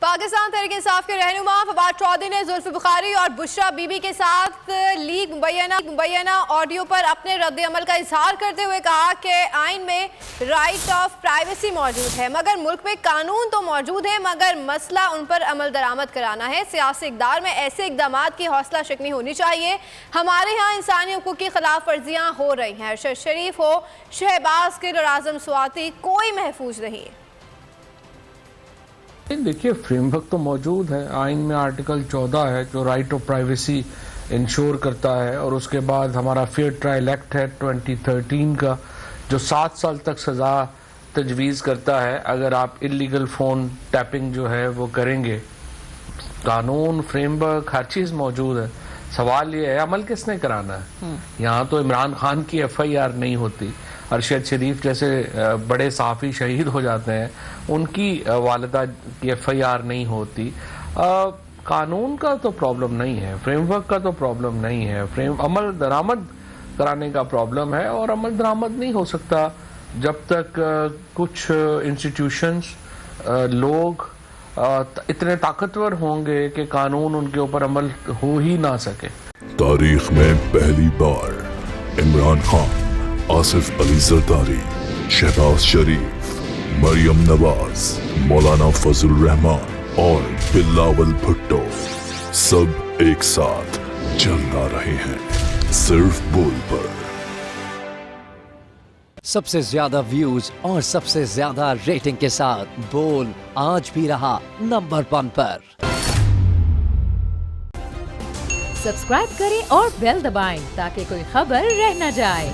پاکستان تحریک انصاف کے رہنما فواد چودھری نے زلفی بخاری اور بشرا بی بی کے ساتھ لیک مبینہ آڈیو پر اپنے رد عمل کا اظہار کرتے ہوئے کہا کہ آئین میں رائٹ آف پرائیویسی موجود ہے، مگر ملک میں قانون تو موجود ہے، مگر مسئلہ ان پر عمل درآمد کرانا ہے۔ سیاسی اقدار میں ایسے اقدامات کی حوصلہ شکنی ہونی چاہیے۔ ہمارے ہاں انسانی حقوق کی خلاف ورزیاں ہو رہی ہیں، ارشد شریف ہو، شہباز گل اور اعظم سواتی، کوئی محفوظ نہیں۔ دیکھیے فریم ورک تو موجود ہے، آئین میں آرٹیکل 14 ہے جو رائٹ آف پرائیویسی انشور کرتا ہے، اور اس کے بعد ہمارا فیئر ٹرائل ایکٹ ہے 2013 کا جو 7 سال تک سزا تجویز کرتا ہے اگر آپ اللیگل فون ٹیپنگ جو ہے وہ کریں گے۔ قانون، فریم ورک، ہر چیز موجود ہے۔ سوال یہ ہے عمل کس نے کرانا ہے؟ یہاں تو عمران خان کی FIR نہیں ہوتی، ارشد شریف جیسے بڑے صحافی شہید ہو جاتے ہیں، ان کی والدہ کی FIR نہیں ہوتی۔ قانون کا تو پرابلم نہیں ہے، فریم ورک کا تو پرابلم نہیں ہے، عمل درآمد کرانے کا پرابلم ہے، اور عمل درآمد نہیں ہو سکتا جب تک کچھ انسٹیٹیوشنز، لوگ اتنے طاقتور ہوں گے کہ قانون ان کے اوپر عمل ہو ہی نہ سکے۔ تاریخ میں پہلی بار عمران خان، آصف علی زرداری، شہباز شریف، مریم نواز، مولانا فضل الرحمان اور بلاول بھٹو سب ایک ساتھ چل آ رہے ہیں صرف بول پر۔ سب سے زیادہ ویوز اور سب سے زیادہ ریٹنگ کے ساتھ بول آج بھی رہا نمبر 1 پر۔ سبسکرائب کریں اور بیل دبائیں تاکہ کوئی خبر رہ نہ جائے۔